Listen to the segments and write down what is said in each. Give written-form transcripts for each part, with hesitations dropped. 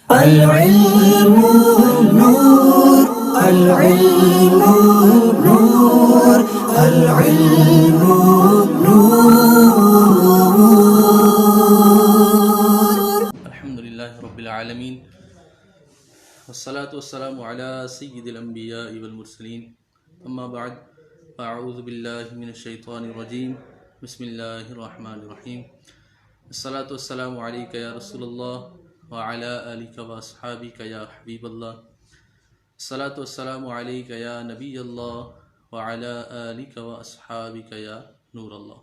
العلم نور، العلم نور، العلم نور. الحمد لله رب العالمين والصلاة والسلام على سيد الأنبياء والمرسلين أما بعد فأعوذ بالله من الشيطان الرجيم بسم الله الرحمن الرحيم الصلاة والسلام عليك يا رسول الله وعلى آلك وأصحابك يا حبيب الله الصلاة والسلام عليك يا نبي الله وعلى آلك وأصحابك يا نور الله.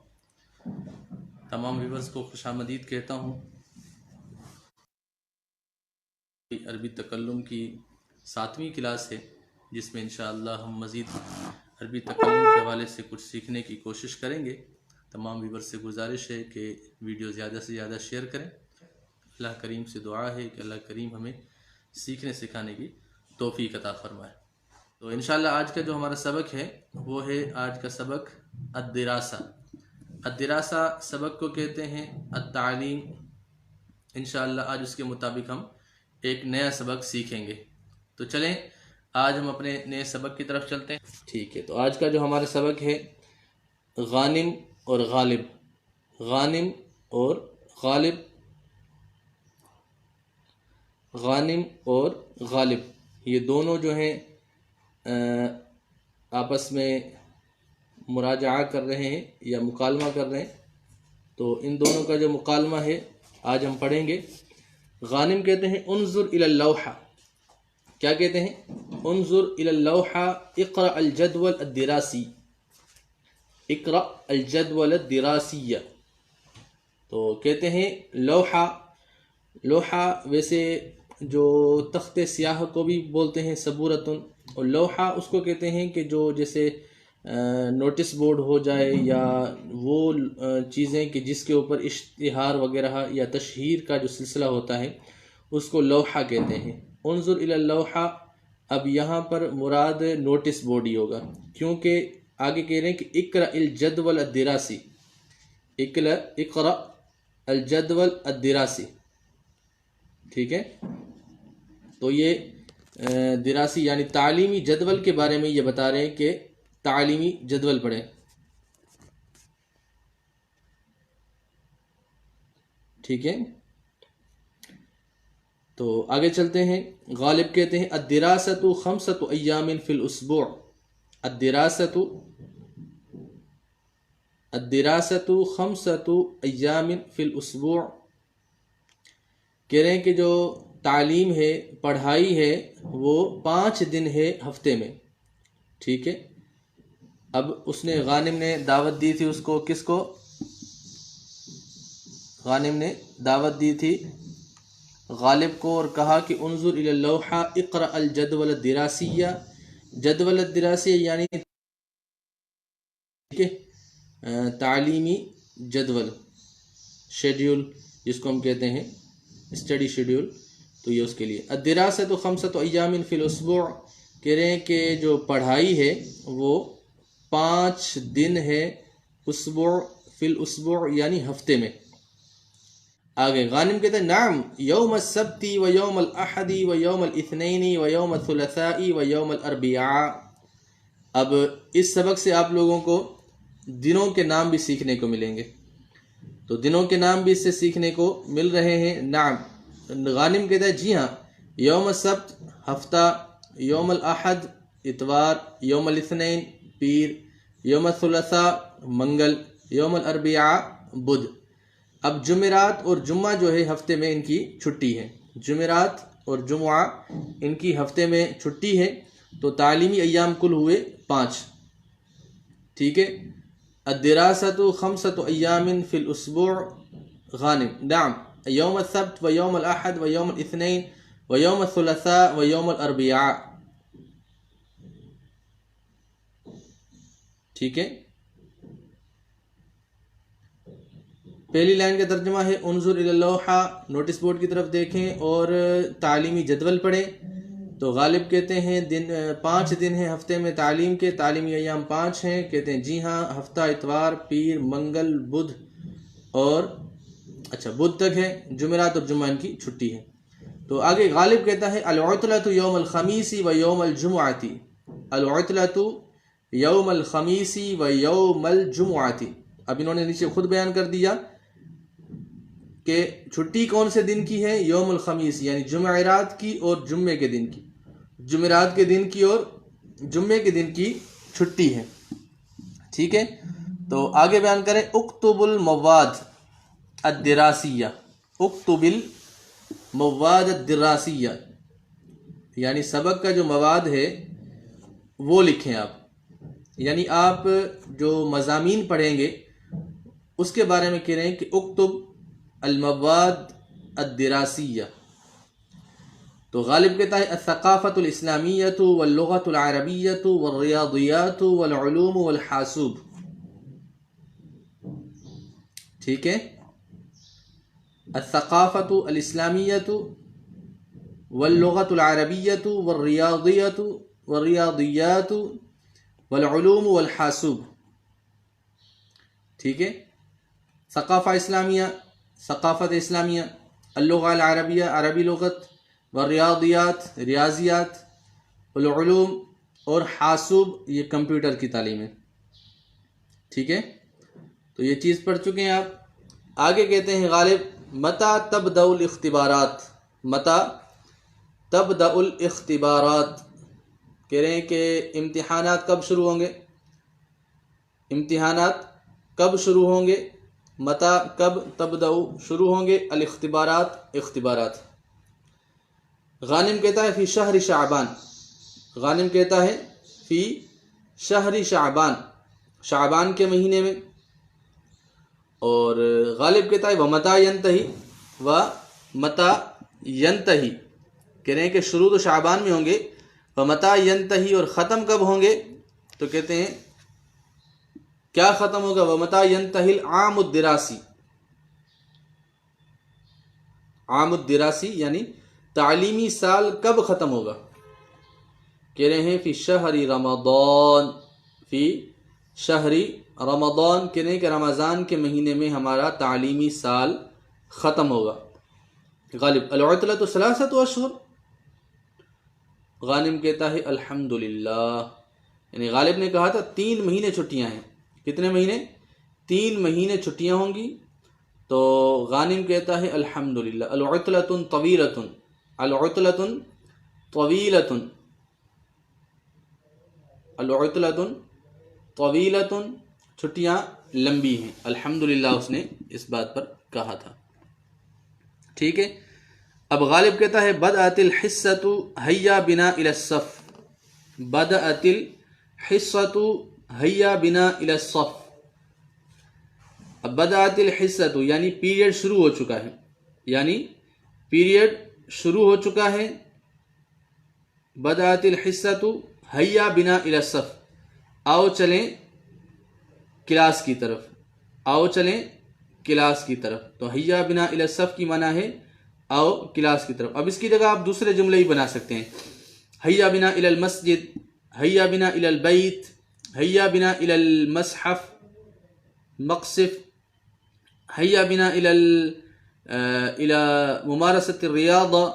تمام ویورز کو خوش آمدید کہتا ہوں. عربی تکلم کی 7ویں کلاس ہے جس میں انشاءاللہ ہم مزید عربی تکلم کے حوالے سے کچھ سیکھنے کی کوشش کریں گے. تمام ویورز سے گزارش ہے کہ ویڈیو زیادہ سے زیادہ شیئر کریں. اللہ کریم سے دعا ہے کہ اللہ کریم ہمیں سیکھنے سکھانے کی توفیق عطا فرمائے. تو انشاءاللہ آج کا جو ہمارا سبق ہے وہ ہے آج کا سبق الدراسہ. الدراسہ سبق کو کہتے ہیں التعلیم. انشاءاللہ آج اس کے مطابق ہم ایک نیا سبق سیکھیں گے. تو چلیں آج ہم اپنے نئے سبق کی طرف چلتے ہیں. ٹھیک ہے، تو آج کا جو ہمارا سبق ہے غانم اور غالب. غانم اور غالب، غانم اور غالب یہ دونوں جو ہیں آپس میں مراجعہ کر رہے ہیں یا مکالمہ کر رہے ہیں. تو ان دونوں کا جو مکالمہ ہے آج ہم پڑھیں گے. غانم کہتے ہیں انظر الی اللوحہ. کیا کہتے ہیں؟ انظر الی اللوحہ اقرأ الجدول الدراسی. اقرأ الجدول الدراسیہ. تو کہتے ہیں لوحہ. لوحہ ویسے جو تخت سیاہ کو بھی بولتے ہیں سبورتن، اور لوحہ اس کو کہتے ہیں کہ جو جیسے نوٹس بورڈ ہو جائے یا وہ چیزیں کہ جس کے اوپر اشتہار وغیرہ یا تشہیر کا جو سلسلہ ہوتا ہے اس کو لوحہ کہتے ہیں. انظر الی اللوحہ، اب یہاں پر مراد نوٹس بورڈ ہی ہوگا کیونکہ آگے کہہ رہے ہیں کہ اقرأ الجدول الدراسی. اقرأ الجدول الدراسی. ٹھیک ہے، تو یہ دراسی یعنی تعلیمی جدول کے بارے میں یہ بتا رہے ہیں کہ تعلیمی جدول پڑھیں. ٹھیک ہے، تو آگے چلتے ہیں. غالب کہتے ہیں الدراست 5 ایام فی الاسبوع. الدراست 5 ایام فی الاسبوع. کہہ رہے ہیں کہ جو تعلیم ہے، پڑھائی ہے، وہ 5 دن ہے ہفتے میں. ٹھیک ہے، اب اس نے غانم نے دعوت دی تھی اس کو، کس کو؟ غانم نے دعوت دی تھی غالب کو اور کہا کہ انظر الی اللوحہ اقرأ الجدول الدراسیہ. جدول الدراسیہ یعنی تعلیمی جدول، شیڈیول جس کو ہم کہتے ہیں اسٹڈی شیڈیول. تو یہ اس کے لیے الدراست 5 ایام فی الاسبوع. کہہ رہے ہیں کہ جو پڑھائی ہے وہ 5 دن ہے اسبوع، فی الاسبوع یعنی ہفتے میں. آگے غانم کہتے ہیں نعم یوم السبت و یوم الاحد و یوم الاثنین و یوم الثلاثاء و یوم الاربعاء. اب اس سبق سے آپ لوگوں کو دنوں کے نام بھی سیکھنے کو ملیں گے. تو دنوں کے نام بھی اس سے سیکھنے کو مل رہے ہیں. نعم، غانم کہتا ہے جی ہاں. یوم السبت ہفتہ، یوم الاحد اتوار، یوم الاثنین پیر، یوم الثلاثاء منگل، یوم الاربعاء بدھ. اب جمعرات اور جمعہ جو ہے ہفتے میں ان کی چھٹی ہے. جمعرات اور جمعہ ان کی ہفتے میں چھٹی ہے. تو تعلیمی ایام کل ہوئے 5. ٹھیک ہے. الدراست 5 ایام فی الاسبوع. غانم نعم یوم السبت و یوم الاحد و یوم الاثنین و یوم الثلاثاء و یوم الاربعاء. ٹھیک ہے، پہلی لائن کا ترجمہ ہے انظر الی اللوحہ، نوٹس بورڈ کی طرف دیکھیں اور تعلیمی جدول پڑھیں. تو غالب کہتے ہیں 5 دن ہیں ہفتے میں تعلیم کے، تعلیمی ایام 5 ہیں. کہتے ہیں جی ہاں، ہفتہ اتوار، پیر، منگل، بدھ اور بدھ تک ہے. جمعرات اور جمعہ ان کی چھٹی ہے. تو آگے غالب کہتا ہے العطلۃ یوم الخمیس و یوم الجمعۃ، العطلۃ یوم الخمیس و یوم الجمعۃ. اب انہوں نے نیچے خود بیان کر دیا کہ چھٹی کون سے دن کی ہے، یوم الخمیس یعنی جمعرات کی اور جمعے کے دن کی، جمعرات کے دن کی اور جمعے کے دن کی چھٹی ہے. ٹھیک ہے، تو آگے بیان کریں اکتب المواد الدراسیہ، اکتب المواد الدراسیہ یعنی سبق کا جو مواد ہے وہ لکھیں آپ، یعنی آپ جو مضامین پڑھیں گے اس کے بارے میں کہہ رہے ہیں کہ اکتب المواد الدراسیہ. تو غالب کہتا ہے الثقافۃ الاسلامیۃ واللغۃ العربیۃ والریاضیات والعلوم والحاسوب. ٹھیک ہے، الثقافۃ الاسلامیۃ واللغۃ العربیۃ والریاضیات والعلوم والحاسوب. ٹھیک ہے، ثقافت اسلامیہ، اللغہ العربیہ عربی لغت، والریاضیات ریاضیات، والعلوم اور حاسوب یہ کمپیوٹر کی تعلیم ہے. ٹھیک ہے، تو یہ چیز پڑھ چکے ہیں آپ. آگے کہتے ہیں غالب متى تبدأ الاختبارات، متى تبدأ الاختبارات، کہہ رہے ہیں کہ امتحانات کب شروع ہوں گے، امتحانات کب شروع ہوں گے، متى کب، تبدأ شروع ہوں گے، الاختبارات اختبارات. غانم کہتا ہے فی شہر شعبان، غانم کہتا ہے فی شہر شعبان، شعبان کے مہینے میں. اور غالب کہتا ہے ومتى ینتہی، ومتى ینتہی، کہہ رہے ہیں کہ شروع تو شعبان میں ہوں گے، ومتى ینتہی اور ختم کب ہوں گے، تو کہتے ہیں کیا ختم ہوگا، ومتى ینتہی العام الدراسی، عام الدراسی یعنی تعلیمی سال کب ختم ہوگا، کہہ رہے ہیں فی شہر رمضان، فی شہر رمضان، کہہ رہے ہیں کہ رمضان کے مہینے میں ہمارا تعلیمی سال ختم ہوگا. غالب العطلۃ ثلاثۃ اشہر، غانم کہتا ہے الحمدللہ، یعنی غالب نے کہا تھا 3 مہینے چھٹیاں ہیں. کتنے مہینے؟ 3 مہینے چھٹیاں ہوں گی. تو غانم کہتا ہے الحمدللہ. العطلۃ طویلۃ، العطلۃ طویلۃ، العطلۃ طویلۃ، چھٹیاں لمبی ہیں. الحمدللہ اس نے اس بات پر کہا تھا. ٹھیک ہے، اب غالب کہتا ہے بدأت الحصۃ ہیا بنا الی الصف، بدأت الحصۃ ہیا بنا الی الصف. اب بدأت الحصۃ یعنی پیریڈ شروع ہو چکا ہے، یعنی پیریڈ شروع ہو چکا ہے. بدأت الحصۃ ہیا بنا الی الصف، آؤ چلیں کلاس کی طرف، آؤ چلیں کلاس کی طرف. تو ہیا بنا الی الصف کی معنی ہے آؤ کلاس کی طرف. اب اس کی جگہ آپ دوسرے جملے ہی بنا سکتے ہیں، ہیا بنا الی المسجد، ہیا بنا الی البیت، ہیا بنا الی المصحف مقصف، ہیا بنا الی ممارست الریاضہ،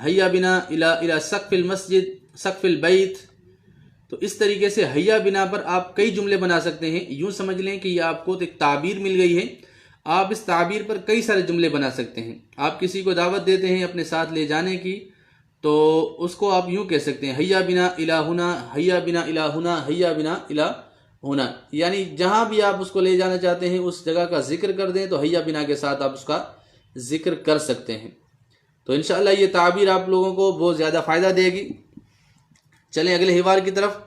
ہیا بنا الی سقف المسجد، سقف البیت. تو اس طریقے سے ہیا بنا پر آپ کئی جملے بنا سکتے ہیں. یوں سمجھ لیں کہ یہ آپ کو ایک تعبیر مل گئی ہے، آپ اس تعبیر پر کئی سارے جملے بنا سکتے ہیں. آپ کسی کو دعوت دیتے ہیں اپنے ساتھ لے جانے کی، تو اس کو آپ یوں کہہ سکتے ہیں ہیا بنا الی ہنا، ہیا بنا الی ہنا، ہیا بنا الی ہنا. یعنی جہاں بھی آپ اس کو لے جانا چاہتے ہیں اس جگہ کا ذکر کر دیں تو ہیا بنا کے ساتھ آپ اس کا ذکر کر سکتے ہیں. تو انشاءاللہ یہ تعبیر آپ لوگوں کو بہت زیادہ فائدہ دے گی. چلیں اگلے حوار کی طرف.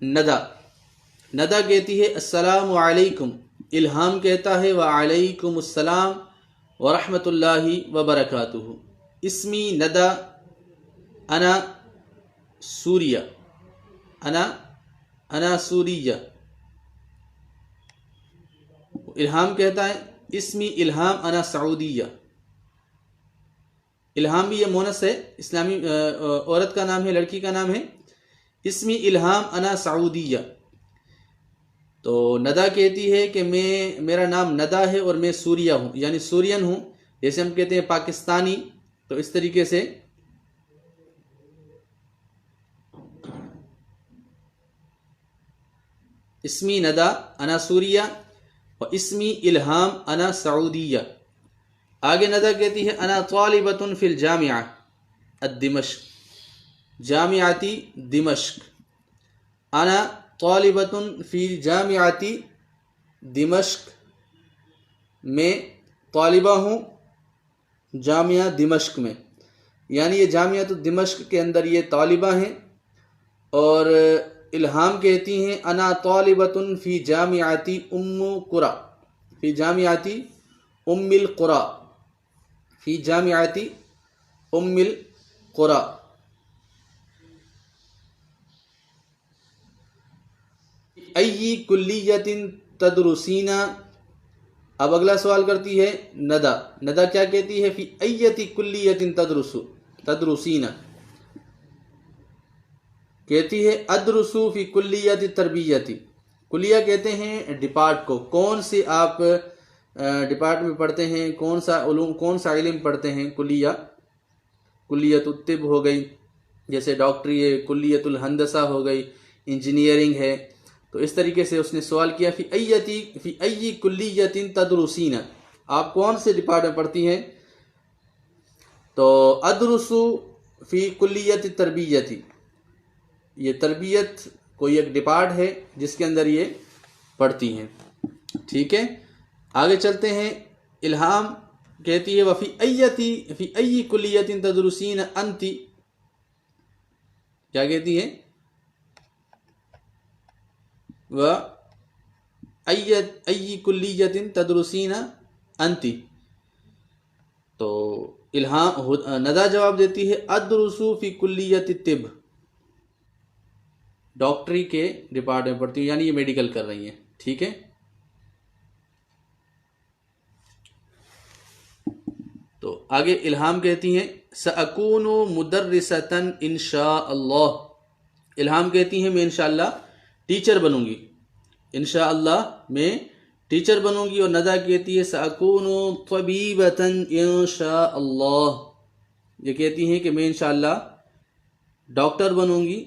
ندا، ندا کہتی ہے السلام علیکم، الہام کہتا ہے وعلیکم السلام ورحمۃ اللہ وبرکاتہ. اسمی ندا، انا سوریہ، انا سوریہ. الہام کہتا ہے اسمی الہام انا سعودیہ. الہام بھی یہ مونس ہے، اسلامی عورت کا نام ہے، لڑکی کا نام ہے. اسمی الہام انا سعودیہ. تو ندا کہتی ہے کہ میرا نام ندا ہے اور میں سوریہ ہوں، یعنی سورین ہوں. جیسے ہم کہتے ہیں پاکستانی، تو اس طریقے سے اسمی ندا انا سوریہ و اسمی الہام انا سعودیہ. آگے ندا کہتی ہے انا طالبۃ فی الجامعہ الدمشق، جامعتی دمشق. انا طالبۃ فی جامعتی دمشق، میں طالبہ ہوں جامعہ دمشق میں، یعنی یہ جامعۃ دمشق کے اندر یہ طالبہ ہیں. اور الہام کہتی ہیں انا طالبۃ فی جامعتی ام قرا، فی جامعتی ام القرا، فی جامعتی ام القرا. ای کلیۃ تدرسین. اب اگلا سوال کرتی ہے ندا. ندا کیا کہتی ہے؟ فی ایتی کلیۃ تدرسین، کہتی ہے ادرسو فی کلیت تربیتی. کلیہ کہتے ہیں ڈپارٹ کو، کون سی آپ ڈپارٹ میں پڑھتے ہیں، کون سا علوم، کون سا علم پڑھتے ہیں. کلیہ، کلیت الطب ہو گئی، جیسے ڈاکٹری ہے، کلیت الہندسہ ہو گئی، انجینئرنگ ہے. تو اس طریقے سے اس نے سوال کیا فی ای کلیت تدرسین، آپ کون سے ڈپارٹ میں پڑھتی ہیں؟ تو ادرسو فی کلیت تربیتی، یہ تربیت کوئی ایک ڈپارٹ ہے جس کے اندر یہ پڑھتی ہیں. ٹھیک ہے، آگے چلتے ہیں. الہام کہتی ہے فی ای کلیت تدرسین انتی، کیا کہتی ہے؟ و ای کلیت تدرسین انتی. تو الہام ندا جواب دیتی ہے ادرسو فی کلیت الطب، ڈاکٹری کے ڈپارٹ میں پڑھتی ہوں، یعنی یہ میڈیکل کر رہی ہیں. ٹھیک ہے، تو آگے الہام کہتی ہیں سأکون مدرسۃ انشاء اللہ. الہام کہتی ہیں میں انشاءاللہ ٹیچر بنوں گی، انشاءاللہ میں ٹیچر بنوں گی. اور ندا کہتی ہے سأکون طبیبۃ انشاء اللہ، یہ کہتی ہیں کہ میں انشاءاللہ ڈاکٹر بنوں گی.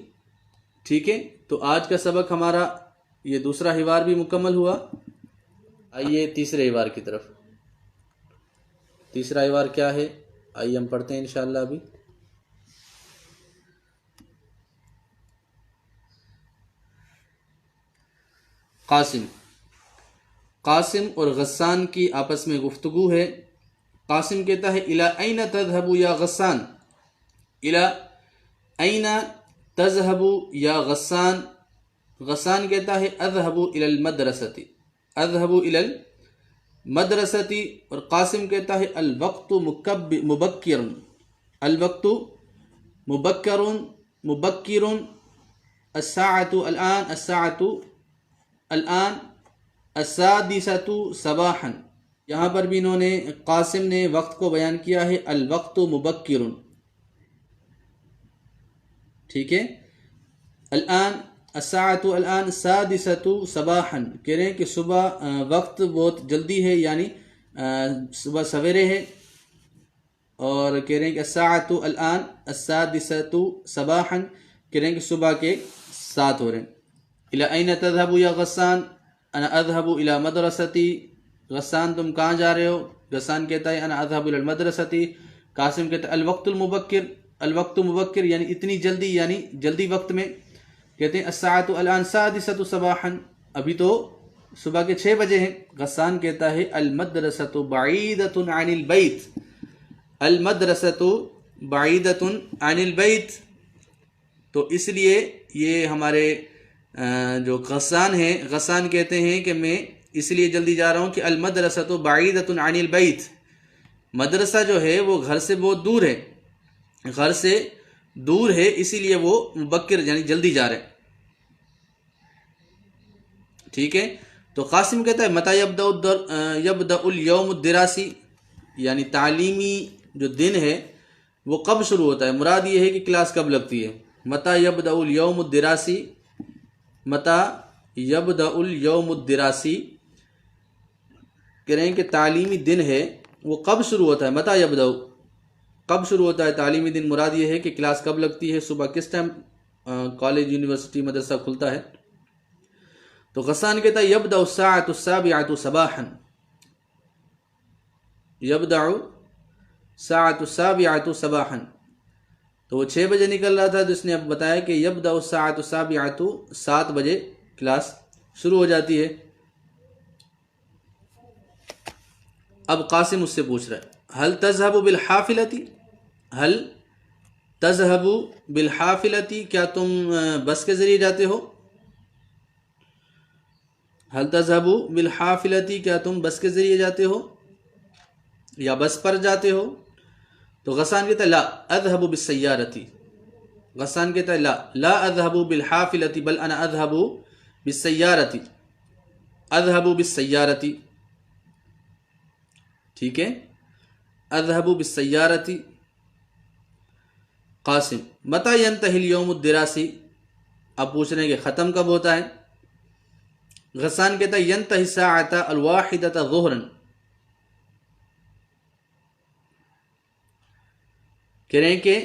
ٹھیک ہے، تو آج کا سبق ہمارا یہ دوسرا حوار بھی مکمل ہوا. آئیے تیسرے حوار کی طرف. تیسرا حوار کیا ہے؟ آئیے ہم پڑھتے ہیں انشاءاللہ ابھی. قاسم اور غسان کی آپس میں گفتگو ہے. قاسم کہتا ہے الی این تذهب یا غسان، الی این تذهب یا غسان. غسان کہتا ہے اذهب الی المدرسۃ، اذهب الی المدرسۃ. اور قاسم کہتا ہے الوقت مبکر، الوقت مبکر، مبکر. الساعۃ الآن، الساعۃ الآن، السادسۃ صباحا. یہاں پر بھی انہوں نے قاسم نے وقت کو بیان کیا ہے الوقت مبکر. ٹھیک ہے، الآن، الساعۃ الآن، سادسۃ صباحا، کہہ رہے ہیں کہ صبح وقت بہت جلدی ہے، یعنی صبح سویرے ہے. اور کہہ رہے ہیں کہ الساعۃ الآن السادسۃ صباحا، کہہ رہے ہیں کہ صبح کے 7 ہو رہے ہیں. الی این تذهب یا غسان، انا اذهب الی مدرستی. غسان تم کہاں جا رہے ہو؟ غسان کہتا ہے انا اذهب الی المدرستی. قاسم کہتا ہے الوقت المبکر، الوقت مبکر یعنی اتنی جلدی، یعنی جلدی وقت میں. کہتے ہیں الساعۃ الآن سادسۃ صباحا، ابھی تو صبح کے 6 بجے ہیں. غسان کہتا ہے المدرسۃ بعیدۃ عن البیت، المدرسۃ بعیدۃ عن البیت. تو اس لیے یہ ہمارے جو غسان ہیں، غسان کہتے ہیں کہ میں اس لیے جلدی جا رہا ہوں کہ المدرسۃ بعیدۃ عن البیت، مدرسہ جو ہے وہ گھر سے بہت دور ہے، گھر سے دور ہے، اسی لیے وہ مبکر یعنی جلدی جا رہے ہیں. ٹھیک ہے، تو قاسم کہتا ہے متی یبدأ الیوم الدراسی، یعنی تعلیمی جو دن ہے وہ کب شروع ہوتا ہے. مراد یہ ہے کہ کلاس کب لگتی ہے. متی یبدأ الیوم الدراسی، متی یبدأ الیوم الدراسی، کہہ رہے ہیں کہ تعلیمی دن ہے وہ کب شروع ہوتا ہے. متی یبدأ، کب شروع ہوتا ہے تعلیمی دن؟ مراد یہ ہے کہ کلاس کب لگتی ہے، صبح کس ٹائم کالج یونیورسٹی مدرسہ کھلتا ہے۔ تو غسان کہتا ہے یبدأ الساعة السابعة صباحا، یبدأ الساعة السابعة صباحا، تو وہ 6 بجے نکل رہا تھا، تو اس نے اب بتایا کہ یبدأ الساعة السابعة 7 بجے کلاس شروع ہو جاتی ہے۔ اب قاسم اس سے پوچھ رہا ہے هل تذهب بالحافلة، هل تذهب بالحافلة، کیا تم بس کے ذریعے جاتے ہو؟ هل تذهب بالحافلة، کیا تم بس کے ذریعے جاتے ہو یا بس پر جاتے ہو؟ تو غسان کہتا ہے لا اذهب بالسيارة، غسان کہتا ہے لا اذهب بالحافلة بل انا اذهب بالسيارة، اذهب بالسيارة، ٹھیک ہے، اذهب بالسيارة۔ قاسم متى ينتهي اليوم الدراسي، اب پوچھ رہے ہیں کہ ختم کب ہوتا ہے؟ غسان کہتا ہے ينتهي الساعة 1 ظهرا، کہہ رہے ہیں کہ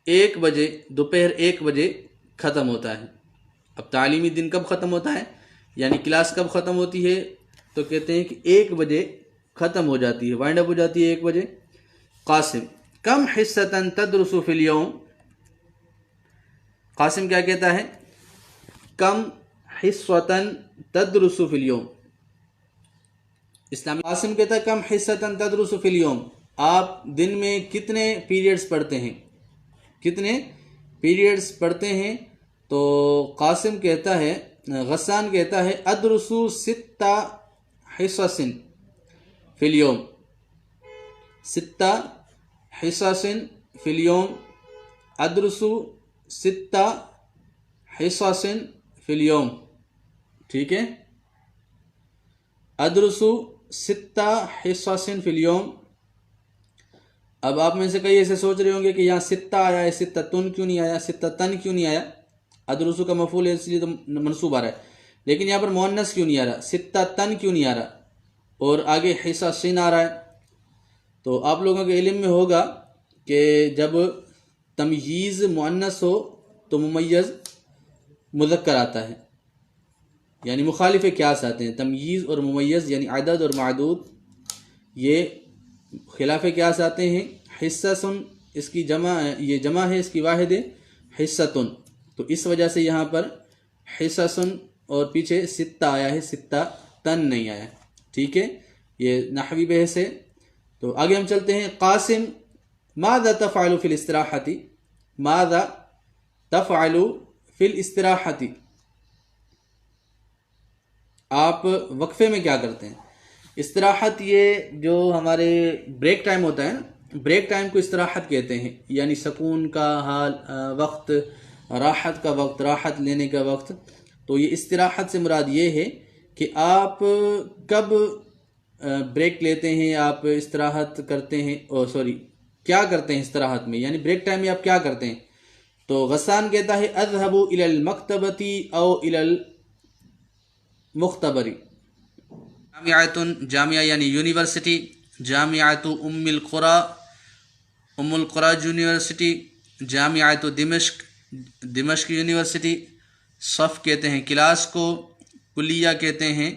1 بجے، دوپہر 1 بجے ختم ہوتا ہے۔ اب تعلیمی دن کب ختم ہوتا ہے، یعنی کلاس کب ختم ہوتی ہے؟ تو کہتے ہیں کہ 1 بجے ختم ہو جاتی ہے، وائنڈ اپ ہو جاتی ہے 1 بجے۔ قاسم کم حصۃ تدرس فی اليوم، قاسم کیا کہتا ہے؟ کم حصۃ تدرس فی اليوم، اسلامی قاسم کہتا ہے کم حصۃ تدرس فی اليوم، آپ دن میں کتنے پیریڈز پڑھتے ہیں، کتنے پیریڈز پڑھتے ہیں؟ تو قاسم کہتا ہے، غسان کہتا ہے ادرس 6 حصص فی اليوم، 6 حصص فی اليوم، ادرس 6 حصص فی اليوم، ٹھیک ہے، ادرس 6 حصص فی اليوم۔ اب آپ میں سے کئی ایسے سوچ رہے ہوں گے کہ یہاں 6 آیا ہے، 6 کیوں نہیں آیا، 6 کیوں نہیں آیا؟ ادرسو کا مفعول ہے اس لیے تو منصوب آ رہا ہے، لیکن یہاں پر مؤنث کیوں نہیں آ رہا، 6 کیوں نہیں آ رہا، اور آگے حصہ سین آ رہا ہے؟ تو آپ لوگوں کے علم میں ہوگا کہ جب تمییز مؤنث ہو تو ممیز مذکر آتا ہے، یعنی مخالف قیاس آتے ہیں، تمییز اور ممیز یعنی عدد اور معدود یہ خلاف قیاس آتے ہیں۔ حصہ سن اس کی جمع، یہ جمع ہے، اس کی واحد ہے حصتن، تو اس وجہ سے یہاں پر حصہ سن اور پیچھے 6 آیا ہے، 6 نہیں آیا، ٹھیک ہے، یہ نحوی بحث ہے۔ تو آگے ہم چلتے ہیں۔ قاسم ماذا تفعل فی الاستراحة، ماذا تفعل فی الاستراحة، آپ وقفے میں کیا کرتے ہیں؟ استراحت یہ جو ہمارے بریک ٹائم ہوتا ہے نا، بریک ٹائم کو استراحت کہتے ہیں، یعنی سکون کا حال، وقت، راحت کا وقت، راحت لینے کا وقت۔ تو یہ استراحت سے مراد یہ ہے کہ آپ کب بریک لیتے ہیں، آپ استراحت کرتے ہیں، کیا کرتے ہیں استراحت میں، یعنی بریک ٹائم میں آپ کیا کرتے ہیں؟ تو غسان کہتا ہے اذهب الى المکتبۃ او الى المختبر، جامعہ یعنی یونیورسٹی، جامعۃ ام القرى یونیورسٹی، جامعۃ دمشق یونیورسٹی۔ صف کہتے ہیں کلاس کو، کلیہ کہتے ہیں،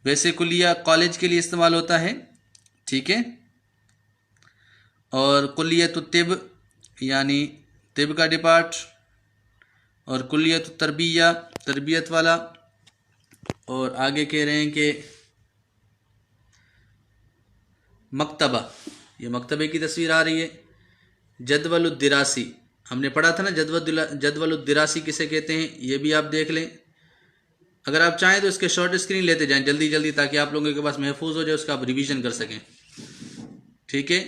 ویسے کلیہ کالج کے لیے استعمال ہوتا ہے، ٹھیک ہے، اور کلیۃ الطب یعنی طب کا ڈپارٹ، اور کلیۃ التربیہ تربیت والا، اور آگے کہہ رہے ہیں کہ مکتبہ، یہ مکتبے کی تصویر آ رہی ہے۔ جدول الدراسی، ہم نے پڑھا تھا نا جدول الدراسی کسے کہتے ہیں، یہ بھی آپ دیکھ لیں، اگر آپ چاہیں تو اس کے شارٹ اسکرین لیتے جائیں جلدی جلدی، تاکہ آپ لوگوں کے پاس محفوظ ہو جائے، اس کا آپ ریویژن کر سکیں، ٹھیک ہے۔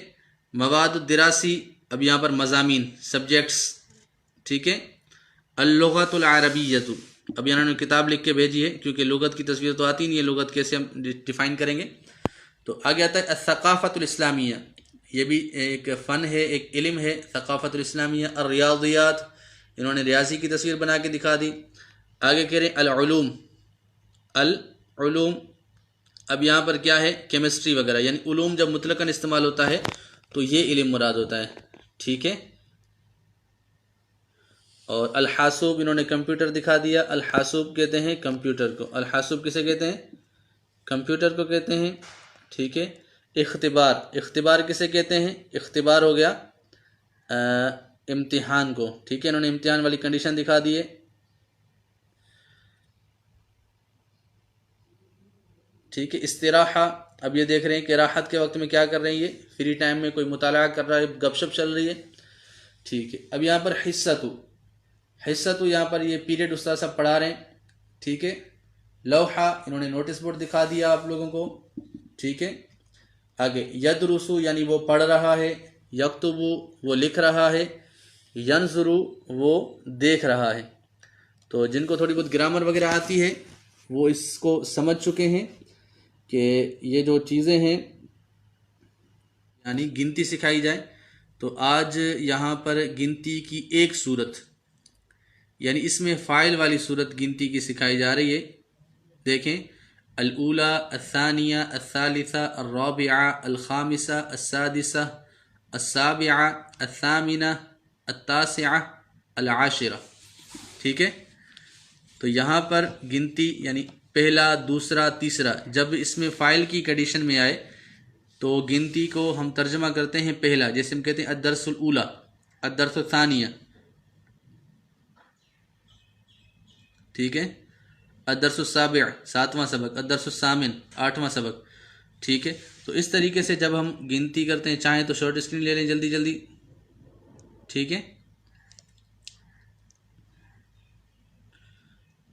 مواد الدراسی، اب یہاں پر مضامین، سبجیکٹس، ٹھیک ہے۔ اللغۃ العربیۃ، اب انہوں نے کتاب لکھ کے بھیجی ہے، کیونکہ لغت کی تصویر تو آتی نہیں ہے، لغت کیسے ہم ڈیفائن کریں گے؟ تو آگے آتا ہے الثقافت الاسلامیہ، یہ بھی ایک فن ہے، ایک علم ہے، ثقافت الاسلامیہ۔ الریاضیات، انہوں نے ریاضی کی تصویر بنا کے دکھا دی۔ آگے کہہ رہے ہیں العلوم، العلوم، اب یہاں پر کیا ہے؟ کیمسٹری وغیرہ، یعنی علوم جب مطلقاً استعمال ہوتا ہے تو یہ علم مراد ہوتا ہے، ٹھیک ہے۔ اور الحاسوب انہوں نے کمپیوٹر دکھا دیا، الحاسوب کہتے ہیں کمپیوٹر کو، الحاسوب کسے کہتے ہیں؟ کمپیوٹر کو کہتے ہیں، ٹھیک ہے۔ اختبار، اختبار کسے کہتے ہیں؟ اختبار ہو گیا امتحان کو، ٹھیک ہے، انہوں نے امتحان والی کنڈیشن دکھا دی ہے، ٹھیک ہے۔ استراحہ، اب یہ دیکھ رہے ہیں کہ راحت کے وقت میں کیا کر رہے ہیں، یہ فری ٹائم میں کوئی مطالعہ کر رہا ہے، گپ شپ چل رہی ہے، ٹھیک ہے۔ اب یہاں پر حصۃ، حصۃ یہاں پر یہ پیریڈ استاد صاحب پڑھا رہے ہیں، ٹھیک ہے۔ لوحہ انہوں نے نوٹس بورڈ دکھا دیا آپ لوگوں کو، ٹھیک ہے۔ آگے یدرسو یعنی وہ پڑھ رہا ہے، یکتبو وہ لکھ رہا ہے، ینظرو وہ دیکھ رہا ہے۔ تو جن کو تھوڑی بہت گرامر وغیرہ آتی ہے وہ اس کو سمجھ چکے ہیں کہ یہ جو چیزیں ہیں یعنی گنتی سکھائی جائے، تو آج یہاں پر گنتی کی ایک صورت یعنی اس میں فاعل والی صورت گنتی کی سکھائی جا رہی ہے، دیکھیں، الاولی، الثانیہ، الثالثہ، الرابعہ، الخامسہ، السادسہ، السابعہ، الثامنہ، التاسعہ، العاشرہ، ٹھیک ہے۔ تو یہاں پر گنتی یعنی پہلا، دوسرا، تیسرا، جب اس میں فاعل کی کنڈیشن میں آئے تو گنتی کو ہم ترجمہ کرتے ہیں پہلا، جیسے ہم کہتے ہیں الدرس الاولی، الدرس الثانیہ، ٹھیک ہے، الدرس السابع، 7واں سبق، الدرس الثامن، 8واں سبق، ٹھیک ہے۔ تو اس طریقے سے جب ہم گنتی کرتے ہیں، چاہیں تو شارٹ اسکرین لے لیں جلدی جلدی، ٹھیک ہے۔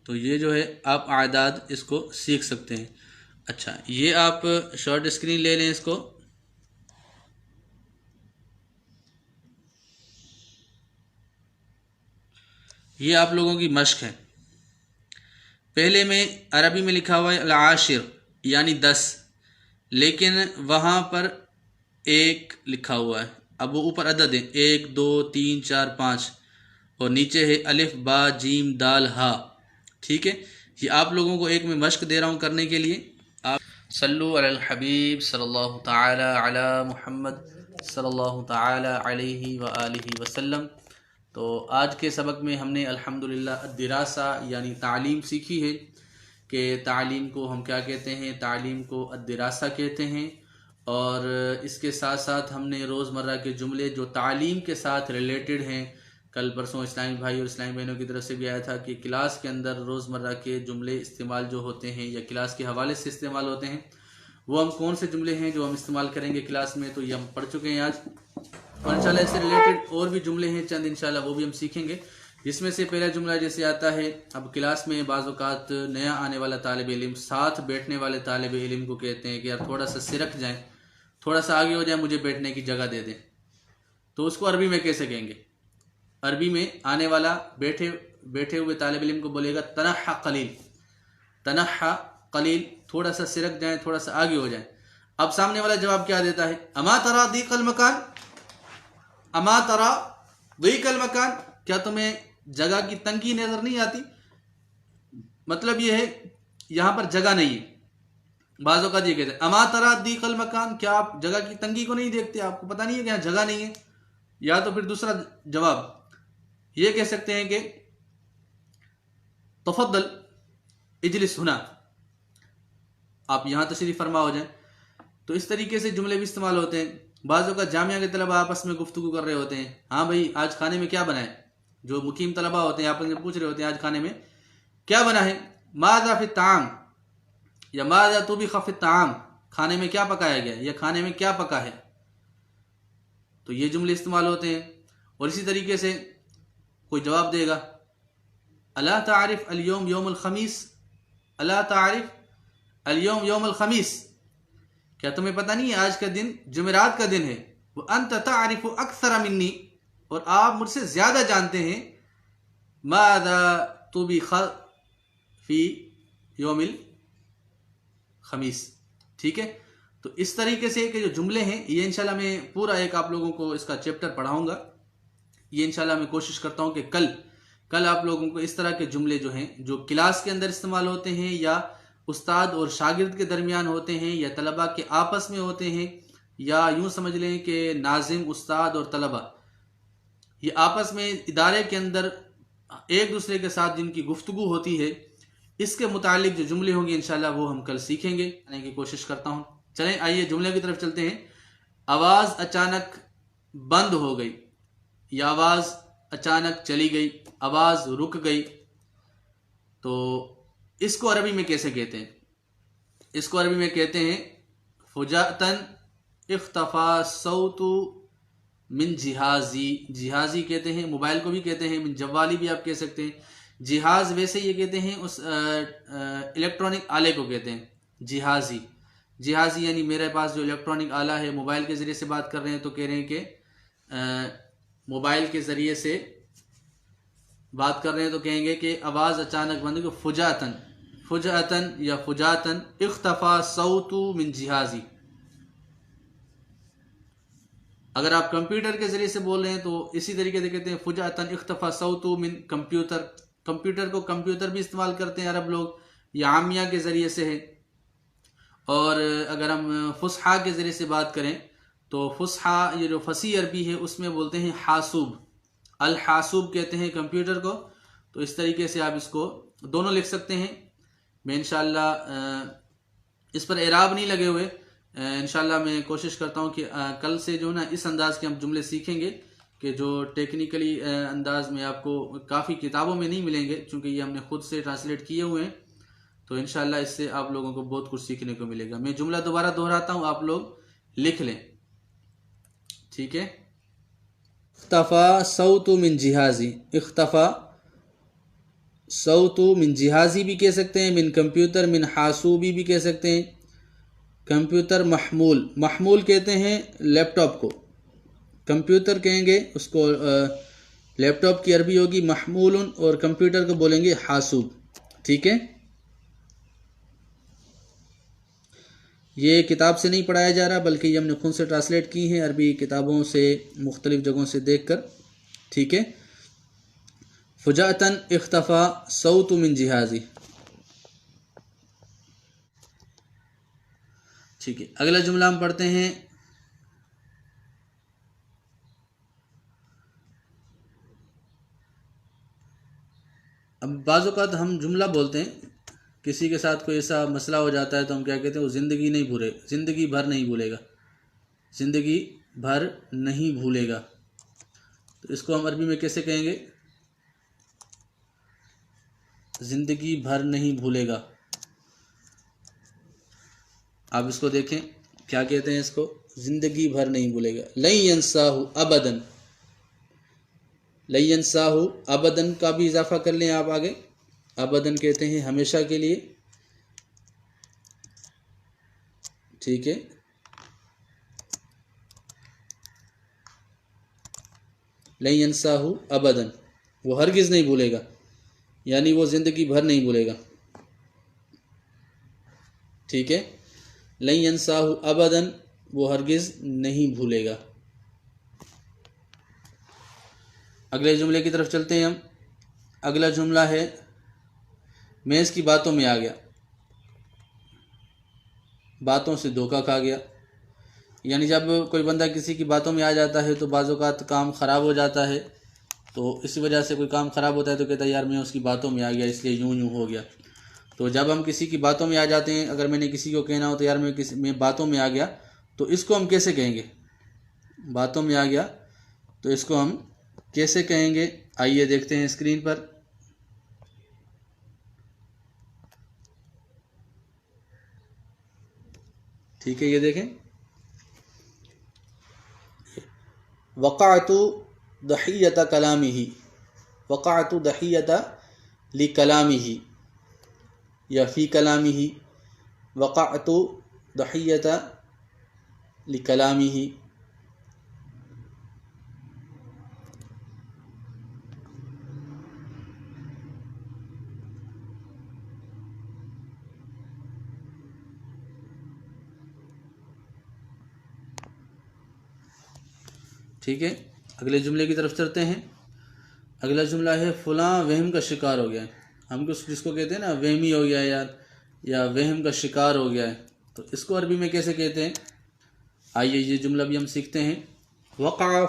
تو یہ جو ہے آپ اعداد اس کو سیکھ سکتے ہیں۔ اچھا، یہ آپ شارٹ اسکرین لے لیں اس کو، یہ آپ لوگوں کی مشق ہے۔ پہلے میں عربی میں لکھا ہوا ہے العاشر یعنی 10، لیکن وہاں پر 1 لکھا ہوا ہے، اب وہ اوپر عدد ہے 1 2 3 4 5 اور نیچے ہے الف با جیم دال ہا، ٹھیک ہے۔ یہ آپ لوگوں کو ایک میں مشق دے رہا ہوں کرنے کے لیے۔ آپ صلو علی الحبیب صلی اللہ تعالی علی محمد صلی اللہ تعالی علیہ وآلہ وسلم۔ تو آج کے سبق میں ہم نے الحمدللہ الدراسہ یعنی تعلیم سیکھی ہے کہ تعلیم کو ہم کیا کہتے ہیں، تعلیم کو الدراسہ کہتے ہیں۔ اور اس کے ساتھ ساتھ ہم نے روزمرہ کے جملے جو تعلیم کے ساتھ ریلیٹڈ ہیں، کل پرسوں اسلامی بھائی اور اسلامی بہنوں کی طرف سے بھی آیا تھا کہ کلاس کے اندر روزمرہ کے جملے استعمال جو ہوتے ہیں یا کلاس کے حوالے سے استعمال ہوتے ہیں، وہ ہم کون سے جملے ہیں جو ہم استعمال کریں گے کلاس میں، تو یہ ہم پڑھ چکے ہیں آج، اور انشاءاللہ اس سے ریلیٹڈ اور بھی جملے ہیں چند، انشاءاللہ وہ بھی ہم سیکھیں گے، جس میں سے پہلا جملہ جیسے آتا ہے، اب کلاس میں بعض اوقات نیا آنے والا طالب علم ساتھ بیٹھنے والے طالب علم کو کہتے ہیں کہ یار تھوڑا سا سرک جائیں، تھوڑا سا آگے ہو جائیں، مجھے بیٹھنے کی جگہ دے دیں، تو اس کو عربی میں کیسے کہیں گے؟ عربی میں آنے والا بیٹھے ہوئے طالب علم کو بولے گا تنحا قلیل، تنحا قلیل، تھوڑا سا سرک جائیں، تھوڑا سا آگے ہو جائیں۔ اب سامنے والا جواب کیا دیتا ہے؟ اما ترا ضیق المکان، اما ترا ضیق المکان، کیا تمہیں جگہ کی تنگی نظر نہیں آتی؟ مطلب یہ ہے یہاں پر جگہ نہیں ہے۔ بعض اوقات یہ کہتے ہیں اما ترا ضیق المکان، کیا آپ جگہ کی تنگی کو نہیں دیکھتے؟ آپ کو پتہ نہیں ہے کہ یہاں جگہ نہیں ہے؟ یا تو پھر دوسرا جواب یہ کہہ سکتے ہیں کہ تفضل اجلس ہنا، آپ یہاں تشریف فرما ہو جائیں۔ تو اس طریقے سے جملے بھی استعمال ہوتے ہیں۔ بعض اوقات جامعہ کے طلبہ آپس میں گفتگو کر رہے ہوتے ہیں، ہاں بھائی آج کھانے میں کیا بنا ہے؟ جو مقیم طلبہ ہوتے ہیں آپس میں پوچھ رہے ہوتے ہیں آج کھانے میں کیا بنا ہے؟ ماذا فی الطعام یا ماذا طبخ فی الطعام، کھانے میں کیا پکایا گیا یا کھانے میں کیا پکا ہے؟ تو یہ جملے استعمال ہوتے ہیں۔ اور اسی طریقے سے کوئی جواب دے گا الا تعرف اليوم یوم الخمیس، الا تعرف اليوم یوم الخمیس، کیا تمہیں پتہ نہیں ہے آج کا دن جمعرات کا دن ہے؟ وانت تعرف اکثر منی، اور آپ مجھ سے زیادہ جانتے ہیں، ماذا طبخ فی یوم الخمیس، ٹھیک ہے۔ تو اس طریقے سے کہ جو جملے ہیں یہ انشاءاللہ میں پورا ایک آپ لوگوں کو اس کا چیپٹر پڑھاؤں گا، یہ انشاءاللہ میں کوشش کرتا ہوں کہ کل آپ لوگوں کو اس طرح کے جملے جو ہیں جو کلاس کے اندر استعمال ہوتے ہیں یا استاد اور شاگرد کے درمیان ہوتے ہیں یا طلباء کے آپس میں ہوتے ہیں یا یوں سمجھ لیں کہ ناظم، استاد اور طلبہ یہ آپس میں ادارے کے اندر ایک دوسرے کے ساتھ جن کی گفتگو ہوتی ہے، اس کے متعلق جو جملے ہوں گے انشاءاللہ وہ ہم کل سیکھیں گے، یعنی کی کوشش کرتا ہوں۔ چلیں آئیے جملے کی طرف چلتے ہیں۔ آواز اچانک بند ہو گئی، یا آواز اچانک چلی گئی، آواز رک گئی، تو اس کو عربی میں کیسے کہتے ہیں؟ اس کو عربی میں کہتے ہیں فجأتاً اختفا الصوت من جہازی۔ جہازی کہتے ہیں، موبائل کو بھی کہتے ہیں، من جوالی بھی آپ کہہ سکتے ہیں۔ جہاز ویسے یہ کہتے ہیں اس الیکٹرانک آلے کو کہتے ہیں جہازی۔ جہازی یعنی میرے پاس جو الیکٹرانک آلہ ہے، موبائل کے ذریعے سے بات کر رہے ہیں تو کہہ رہے ہیں کہ موبائل کے ذریعے سے بات کر رہے ہیں تو کہیں گے کہ آواز اچانک بند ہو، فجأتاً، فجأتاً یا فجأتاً اختفا الصوت من جہازی۔ اگر آپ کمپیوٹر کے ذریعے سے بول رہے ہیں تو اسی طریقے سے کہتے ہیں فجأتاً اختفا الصوت من کمپیوٹر۔ کمپیوٹر کو کمپیوٹر بھی استعمال کرتے ہیں عرب لوگ، یا عامیہ کے ذریعے سے ہے۔ اور اگر ہم فصحا کے ذریعے سے بات کریں تو فصحا یہ جو فصیح عربی ہے اس میں بولتے ہیں حاسوب، الحاسوب کہتے ہیں کمپیوٹر کو۔ تو اس طریقے سے آپ اس کو دونوں لکھ سکتے ہیں۔ میں انشاءاللہ اس پر اعراب نہیں لگے ہوئے، انشاءاللہ میں کوشش کرتا ہوں کہ کل سے جو نا اس انداز کے ہم جملے سیکھیں گے کہ جو ٹیکنیکلی انداز میں آپ کو کافی کتابوں میں نہیں ملیں گے، چونکہ یہ ہم نے خود سے ٹرانسلیٹ کیے ہوئے ہیں، تو انشاءاللہ اس سے آپ لوگوں کو بہت کچھ سیکھنے کو ملے گا۔ میں جملہ دوبارہ دہراتا ہوں، آپ لوگ لکھ لیں، ٹھیک ہے؟ اختفا صوت من جہازی، اختفا صوت من جہازی بھی کہہ سکتے ہیں، من کمپیوٹر، من حاسوبی بھی کہہ سکتے ہیں۔ کمپیوٹر محمول، محمول کہتے ہیں لیپ ٹاپ کو، کمپیوٹر کہیں گے اس کو، لیپ ٹاپ کی عربی ہوگی محمول، اور کمپیوٹر کو بولیں گے حاسوب، ٹھیک ہے؟ یہ کتاب سے نہیں پڑھایا جا رہا بلکہ یہ ہم نے خود سے ٹرانسلیٹ کی ہیں عربی کتابوں سے، مختلف جگہوں سے دیکھ کر، ٹھیک ہے؟ فجأتاً اختفا صوت من جہازی، ٹھیک ہے؟ اگلا جملہ ہم پڑھتے ہیں۔ اب بعض اوقات ہم جملہ بولتے ہیں، کسی کے ساتھ کوئی ایسا مسئلہ ہو جاتا ہے تو ہم کیا کہتے ہیں، وہ زندگی نہیں بھولے، زندگی بھر نہیں بھولے گا، زندگی بھر نہیں بھولے گا، تو اس کو ہم عربی میں کیسے کہیں گے؟ زندگی بھر نہیں بھولے گا۔ آپ اس کو دیکھیں کیا کہتے ہیں اس کو، زندگی بھر نہیں بھولے گا۔ لن ینساہ ابداً، لن ینساہ ابداً کا بھی اضافہ کر لیں آپ آگے، ابداً کہتے ہیں ہمیشہ کے لیے، ٹھیک ہے؟ لن ینساہ ابداً، وہ ہرگز نہیں بھولے گا، یعنی وہ زندگی بھر نہیں بھولے گا، ٹھیک ہے؟ لن ینساہ ابداً، وہ ہرگز نہیں بھولے گا۔ اگلے جملے کی طرف چلتے ہیں ہم۔ اگلا جملہ ہے میں اس کی باتوں میں آ گیا، باتوں سے دھوکہ کھا گیا، یعنی جب کوئی بندہ کسی کی باتوں میں آ جاتا ہے تو بعض اوقات کام خراب ہو جاتا ہے، تو اسی وجہ سے کوئی کام خراب ہوتا ہے تو کہتا ہے یار میں اس کی باتوں میں آ گیا اس لیے یوں یوں ہو گیا۔ تو جب ہم کسی کی باتوں میں آ جاتے ہیں، اگر میں نے کسی کو کہنا ہو تو یار میں باتوں میں آ گیا، تو اس کو ہم کیسے کہیں گے؟ باتوں میں آ گیا تو اس کو ہم کیسے کہیں گے؟ آئیے دیکھتے ہیں اسکرین پر۔ ٹھیک ہے، یہ دیکھیں، وقعت ضحیۃ کلامہ، وقعت ضحیۃ لکلامہ یا فی کلامہ، وقعت ضحیۃ لکلامہ۔ ٹھیک ہے، اگلے جملے کی طرف چلتے ہیں۔ اگلا جملہ ہے فلاں وہم کا شکار ہو گیا ہے۔ ہم جس کو کہتے ہیں نا وہمی ہو گیا ہے یا وہم کا شکار ہو گیا ہے، تو اس کو عربی میں کیسے کہتے ہیں؟ آئیے یہ جملہ بھی ہم سیکھتے ہیں. وقع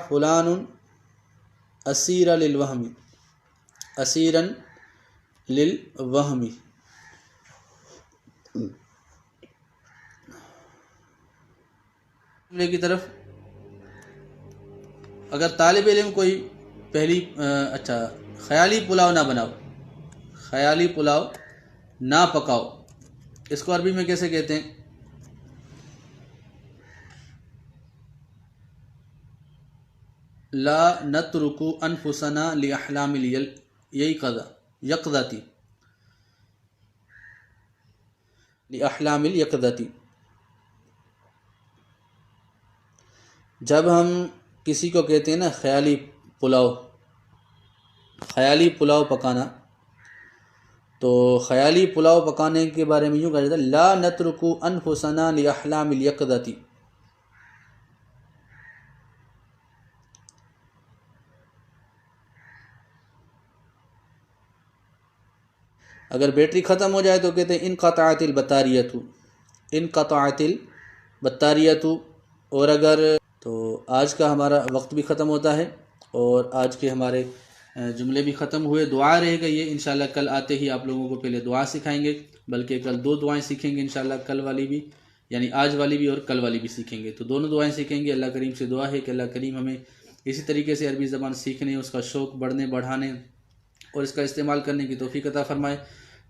فلان اسیرا للوہم. جملے کی طرف اگر طالب علم کوئی خیالی پلاؤ نہ پکاؤ، اس کو عربی میں کیسے کہتے ہیں؟ لا نترک انفسنا لاحلام الیقظتی. جب ہم کسی کو کہتے ہیں نا خیالی پلاؤ پکانا، تو خیالی پلاؤ پکانے کے بارے میں یوں کہا جاتا ہے لا نترک انفسنا لاحلام الیقظتی. اگر بیٹری ختم ہو جائے تو کہتے ہیں انقطعت البطاریۃ. اور اگر تو آج کا ہمارا وقت بھی ختم ہوتا ہے اور آج کے ہمارے جملے بھی ختم ہوئے. دعا رہے گا یہ انشاءاللہ کل آتے ہی آپ لوگوں کو پہلے دعا سکھائیں گے، بلکہ کل 2 دعائیں سیکھیں گے انشاءاللہ، کل والی بھی یعنی آج والی بھی اور کل والی بھی سیکھیں گے. تو دونوں دعائیں سیکھیں گے. اللہ کریم سے دعا ہے کہ اللہ کریم ہمیں اسی طریقے سے عربی زبان سیکھنے، اس کا شوق بڑھانے اور اس کا استعمال کرنے کی توفیق عطا فرمائے.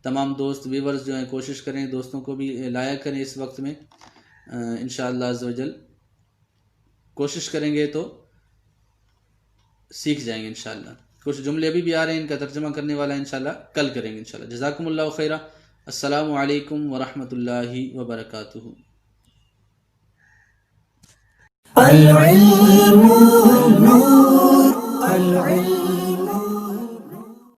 تمام دوست ویورز جو ہیں کوشش کریں دوستوں کو بھی لایا کریں اس وقت میں. انشاءاللہ عز و جل کوشش کریں گے تو سیکھ جائیں گے انشاءاللہ. کچھ جملے بھی آ رہے ہیں، ان کا ترجمہ کرنے والا انشاءاللہ کل کریں گے انشاءاللہ. جزاکم اللہ خیرہ. السلام علیکم ورحمۃ اللہ وبرکاتہ. العلم